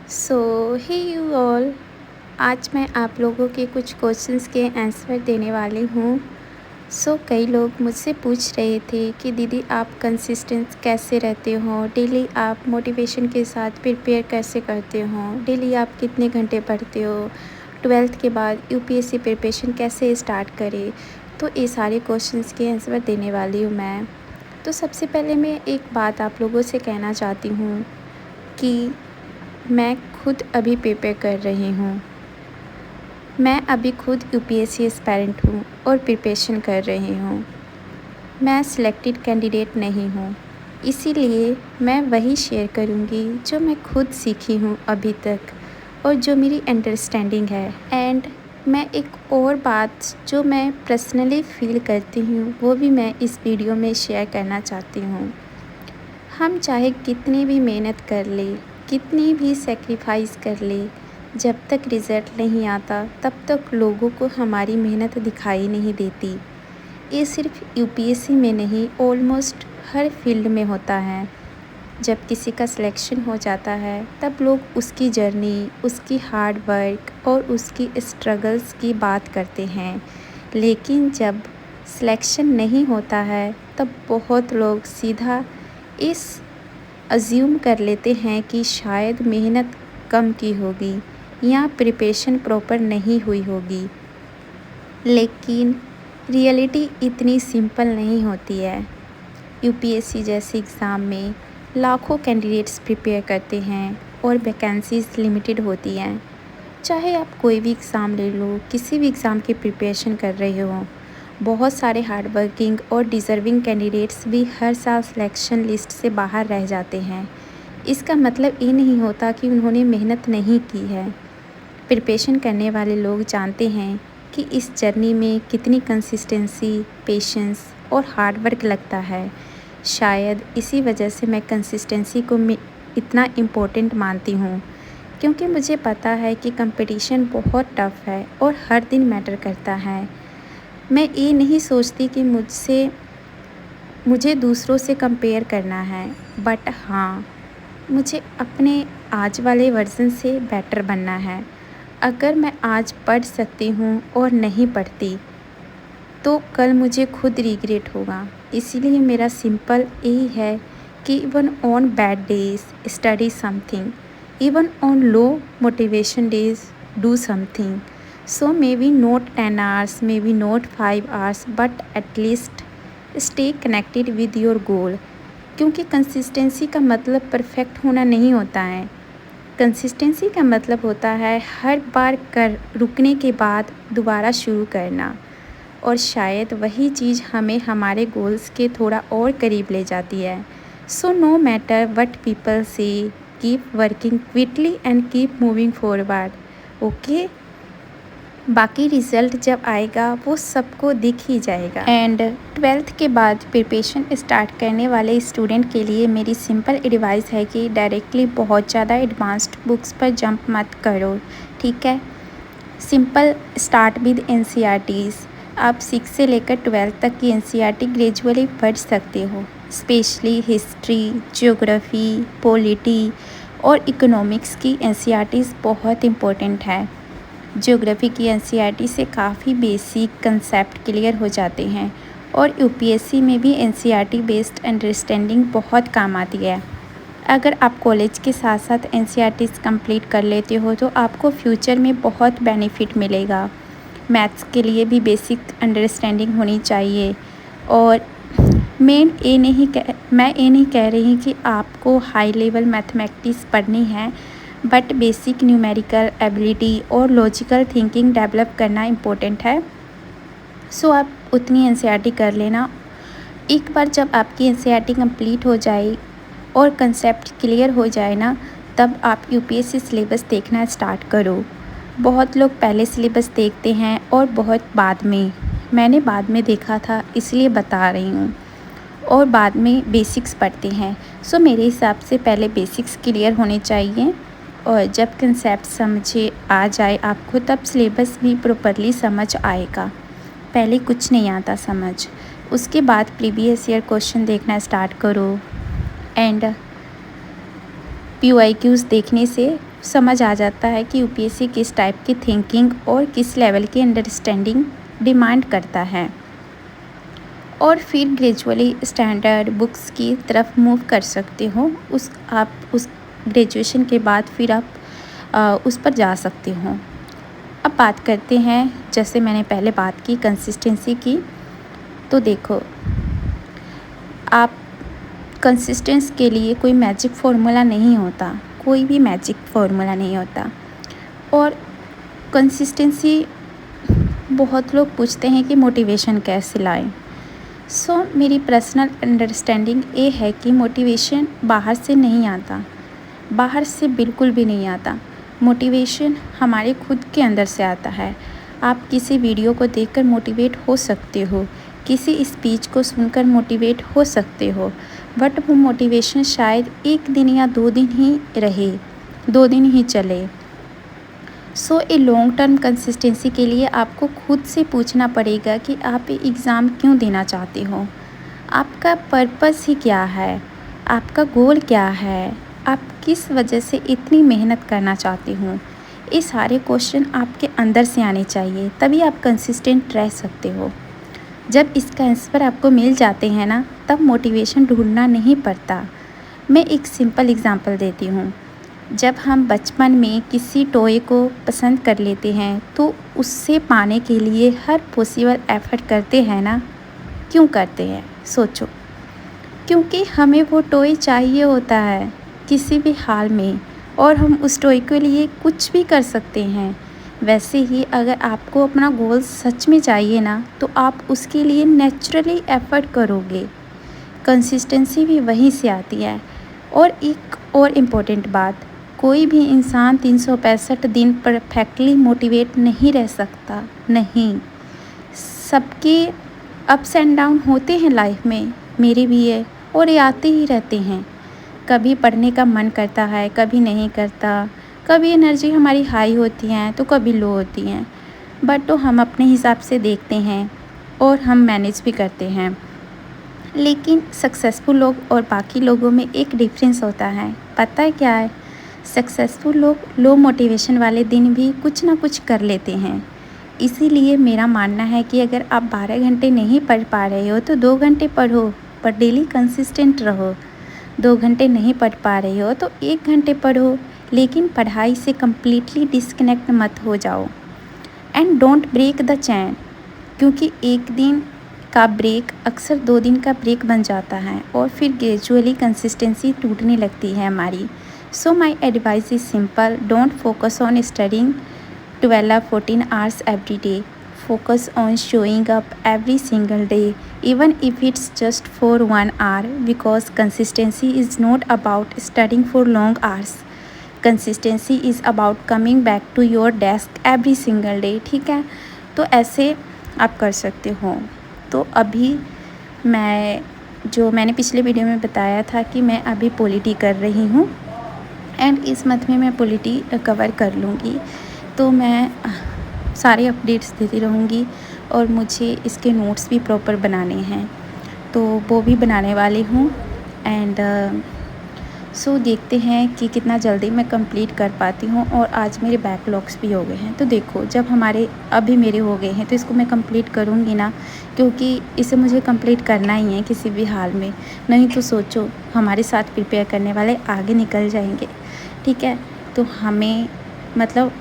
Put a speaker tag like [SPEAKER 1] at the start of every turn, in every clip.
[SPEAKER 1] So hey you all. आज मैं आप लोगों के कुछ क्वेश्चंस के आंसर देने वाली हूँ। कई लोग मुझसे पूछ रहे थे कि दीदी आप कंसिस्टेंट कैसे रहते हो, डेली आप मोटिवेशन के साथ प्रिपेयर कैसे करते हो, डेली आप कितने घंटे पढ़ते हो, ट्वेल्थ के बाद यूपीएससी प्रिपरेशन कैसे स्टार्ट करें। तो ये सारे क्वेश्चंस के आंसर देने वाली हूँ मैं। तो सबसे पहले मैं एक बात आप लोगों से कहना चाहती हूँ कि मैं खुद अभी प्रिपेयर कर रही हूँ। मैं अभी खुद यूपीएससी एस्पायरेंट हूँ और प्रिपरेशन कर रही हूँ। मैं सिलेक्टेड कैंडिडेट नहीं हूँ, इसीलिए मैं वही शेयर करूँगी जो मैं खुद सीखी हूँ अभी तक और जो मेरी अंडरस्टैंडिंग है। एंड मैं एक और बात जो मैं पर्सनली फ़ील करती हूँ वो भी मैं इस वीडियो में शेयर करना चाहती हूँ। हम चाहे कितनी भी मेहनत कर ले, कितनी भी सेक्रीफाइस कर ले, जब तक रिज़ल्ट नहीं आता तब तक लोगों को हमारी मेहनत दिखाई नहीं देती। ये सिर्फ यूपीएससी में नहीं, ऑलमोस्ट हर फील्ड में होता है। जब किसी का सिलेक्शन हो जाता है तब लोग उसकी जर्नी, उसकी हार्ड वर्क और उसकी स्ट्रगल्स की बात करते हैं, लेकिन जब सिलेक्शन नहीं होता है तब बहुत लोग सीधा इस अज्यूम कर लेते हैं कि शायद मेहनत कम की होगी या प्रिपरेशन प्रॉपर नहीं हुई होगी। लेकिन रियलिटी इतनी सिंपल नहीं होती है। यूपीएससी जैसे एग्ज़ाम में लाखों कैंडिडेट्स प्रिपेयर करते हैं और वैकेंसीज़ लिमिटेड होती हैं। चाहे आप कोई भी एग्ज़ाम ले लो, किसी भी एग्ज़ाम की प्रिपरेशन कर रहे हो, बहुत सारे हार्ड वर्किंग और डिज़र्विंग कैंडिडेट्स भी हर साल सिलेक्शन लिस्ट से बाहर रह जाते हैं। इसका मतलब ये नहीं होता कि उन्होंने मेहनत नहीं की है। प्रिपरेशन करने वाले लोग जानते हैं कि इस जर्नी में कितनी कंसिस्टेंसी, पेशेंस और हार्ड वर्क लगता है। शायद इसी वजह से मैं कंसिस्टेंसी को इतना इम्पोर्टेंट मानती हूँ, क्योंकि मुझे पता है कि कंपटीशन बहुत टफ़ है और हर दिन मैटर करता है। मैं ये नहीं सोचती कि मुझे दूसरों से कंपेयर करना है, बट हाँ, मुझे अपने आज वाले वर्ज़न से बेटर बनना है। अगर मैं आज पढ़ सकती हूँ और नहीं पढ़ती तो कल मुझे खुद रिग्रेट होगा। इसीलिए मेरा सिंपल यही है कि even on bad days study something, even on low motivation days do something. So maybe not 10 hours, maybe not 5 hours, but at least stay connected with your goal. क्योंकि कंसिस्टेंसी का मतलब perfect होना नहीं होता है। कंसिस्टेंसी का मतलब होता है हर बार कर रुकने के बाद दोबारा शुरू करना, और शायद वही चीज़ हमें हमारे गोल्स के थोड़ा और करीब ले जाती है। So no matter what people say, keep working quickly and keep moving forward. Okay, बाकी रिज़ल्ट जब आएगा वो सबको दिख ही जाएगा। एंड ट्वेल्थ के बाद प्रिपरेशन स्टार्ट करने वाले स्टूडेंट के लिए मेरी सिंपल एडवाइस है कि डायरेक्टली बहुत ज़्यादा एडवांस्ड बुक्स पर जंप मत करो, ठीक है। Simple start with NCERTs. आप 6 से लेकर 12 तक की एनसीईआरटी ग्रेजुअली पढ़ सकते हो। स्पेशली हिस्ट्री, ज्योग्राफी, पॉलिटी और इकोनॉमिक्स की एनसीईआरटीज़ बहुत इम्पोर्टेंट है। ज्योग्राफी की एनसीईआरटी से काफ़ी बेसिक कंसेप्ट क्लियर हो जाते हैं और यूपीएससी में भी एनसीईआरटी बेस्ड अंडरस्टैंडिंग बहुत काम आती है। अगर आप कॉलेज के साथ साथ एनसीईआरटीज़ कंप्लीट कर लेते हो तो आपको फ्यूचर में बहुत बेनिफिट मिलेगा। मैथ्स के लिए भी बेसिक अंडरस्टैंडिंग होनी चाहिए। और मैं ये नहीं कह रही कि आपको हाई लेवल मैथमेटिक्स पढ़नी है, बट बेसिक न्यूमेरिकल एबिलिटी और लॉजिकल थिंकिंग डेवलप करना इम्पोर्टेंट है। सो आप उतनी एनसीईआरटी कर लेना। एक बार जब आपकी एनसीईआरटी कंप्लीट हो जाए और कंसेप्ट क्लियर हो जाए ना, तब आप यूपीएससी सिलेबस देखना स्टार्ट करो। बहुत लोग पहले सिलेबस देखते हैं और बहुत बाद में, मैंने बाद में देखा था इसलिए बता रही हूँ, और बाद में बेसिक्स पढ़ते हैं। सो मेरे हिसाब से पहले बेसिक्स क्लियर होने चाहिए, और जब कंसेप्ट समझे आ जाए आपको तब सिलेबस भी प्रॉपरली समझ आएगा। पहले कुछ नहीं आता समझ, उसके बाद प्रीवियस ईयर क्वेश्चन देखना स्टार्ट करो। एंड पीवाईक्यूज़ देखने से समझ आ जाता है कि यूपीएससी किस टाइप की थिंकिंग और किस लेवल की अंडरस्टैंडिंग डिमांड करता है। और फिर ग्रेजुअली स्टैंडर्ड बुक्स की तरफ मूव कर सकते हो। आप उस ग्रेजुएशन के बाद फिर आप उस पर जा सकते हो। अब बात करते हैं, जैसे मैंने पहले बात की कंसिस्टेंसी की, तो देखो आप कंसिस्टेंस के लिए कोई मैजिक फार्मूला नहीं होता, कोई भी मैजिक फार्मूला नहीं होता। और कंसिस्टेंसी, बहुत लोग पूछते हैं कि मोटिवेशन कैसे लाएं। मेरी पर्सनल अंडरस्टैंडिंग ये है कि मोटिवेशन बाहर से नहीं आता, बाहर से बिल्कुल भी नहीं आता। मोटिवेशन हमारे खुद के अंदर से आता है। आप किसी वीडियो को देखकर मोटिवेट हो सकते हो, किसी स्पीच को सुनकर मोटिवेट हो सकते हो, बट वो मोटिवेशन शायद 1 दिन या 2 दिन ही रहे, 2 दिन ही चले। ए लॉन्ग टर्म कंसिस्टेंसी के लिए आपको खुद से पूछना पड़ेगा कि आप ये एग्ज़ाम क्यों देना चाहते हो, आपका पर्पस ही क्या है, आपका गोल क्या है, आप किस वजह से इतनी मेहनत करना चाहते हो। ये सारे क्वेश्चन आपके अंदर से आने चाहिए, तभी आप कंसिस्टेंट रह सकते हो। जब इसका आंसर आपको मिल जाते हैं ना, तब मोटिवेशन ढूंढना नहीं पड़ता। मैं एक सिंपल एग्जांपल देती हूँ। जब हम बचपन में किसी टॉय को पसंद कर लेते हैं तो उससे पाने के लिए हर पॉसिबल एफ़र्ट करते हैं ना। क्यों करते हैं, सोचो। क्योंकि हमें वो टॉय चाहिए होता है किसी भी हाल में, और हम उस टॉय के लिए कुछ भी कर सकते हैं। वैसे ही अगर आपको अपना गोल सच में चाहिए ना, तो आप उसके लिए नेचुरली एफ़र्ट करोगे। कंसिस्टेंसी भी वहीं से आती है। और एक और इम्पोर्टेंट बात, कोई भी इंसान 365 दिन परफेक्टली मोटिवेट नहीं रह सकता, नहीं। सबके अप्स एंड डाउन होते हैं लाइफ में, मेरे भी है, और ये आते ही रहते हैं। कभी पढ़ने का मन करता है, कभी नहीं करता, कभी एनर्जी हमारी हाई होती है तो कभी लो होती हैं, बट तो हम अपने हिसाब से देखते हैं और हम मैनेज भी करते हैं। लेकिन सक्सेसफुल लोग और बाकी लोगों में एक डिफरेंस होता है, पता है क्या है? सक्सेसफुल लोग लो मोटिवेशन वाले दिन भी कुछ ना कुछ कर लेते हैं। इसीलिए मेरा मानना है कि अगर आप 12 घंटे नहीं पढ़ पा रहे हो तो 2 घंटे पढ़ो, पर डेली कंसिस्टेंट रहो। 2 घंटे नहीं पढ़ पा रहे हो तो 1 घंटे पढ़ो, लेकिन पढ़ाई से कम्प्लीटली डिस्कनेक्ट मत हो जाओ। And don't break the chain, क्योंकि एक दिन का ब्रेक अक्सर 2 दिन का ब्रेक बन जाता है और फिर ग्रेजुअली कंसिस्टेंसी टूटने लगती है हमारी। My advice is simple, don't focus on studying 12-14 hours every day. Focus on showing up every single day, even if it's just for 1 hour, because consistency is not about studying for long hours. Consistency is about coming back to your desk every single day. ठीक है, तो ऐसे आप कर सकते हो। तो अभी मैंने पिछले वीडियो में बताया था कि मैं अभी पॉलिटी कर रही हूँ, एंड इस मंथ में मैं पॉलिटी कवर कर लूँगी। तो मैं सारे अपडेट्स देती रहूँगी, और मुझे इसके नोट्स भी प्रॉपर बनाने हैं, तो वो भी बनाने वाली हूँ। एंड देखते हैं कि कितना जल्दी मैं कंप्लीट कर पाती हूँ। और आज मेरे बैकलॉग्स भी हो गए हैं, तो देखो जब अभी मेरे हो गए हैं तो इसको मैं कंप्लीट करूँगी ना, क्योंकि इसे मुझे कंप्लीट करना ही है किसी भी हाल में। नहीं तो सोचो, हमारे साथ प्रिपेयर करने वाले आगे निकल जाएंगे, ठीक है। तो हमें मतलब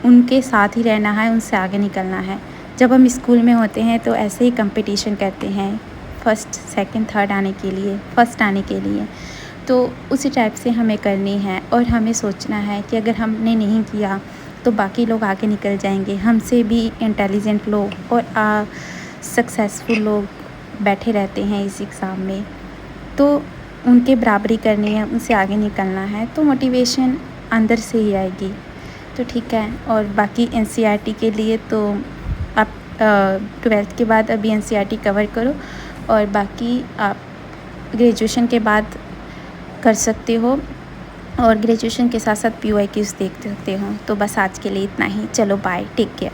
[SPEAKER 1] उनके साथ ही रहना है, उनसे आगे निकलना है। जब हम स्कूल में होते हैं तो ऐसे ही कंपटीशन करते हैं, फर्स्ट सेकंड थर्ड आने के लिए, फर्स्ट आने के लिए। तो उसी टाइप से हमें करनी है, और हमें सोचना है कि अगर हमने नहीं किया तो बाकी लोग आगे निकल जाएंगे, हमसे भी इंटेलिजेंट लोग और सक्सेसफुल लोग बैठे रहते हैं इस एग्ज़ाम में, तो उनके बराबरी करनी है, उनसे आगे निकलना है। तो मोटिवेशन अंदर से ही आएगी, तो ठीक है। और बाकी एनसीईआरटी के लिए तो आप 12th के बाद अभी एनसीईआरटी कवर करो, और बाकी आप ग्रेजुएशन के बाद कर सकते हो, और ग्रेजुएशन के साथ साथ PYQs देख सकते हो। तो बस आज के लिए इतना ही, चलो बाय, टेक केयर।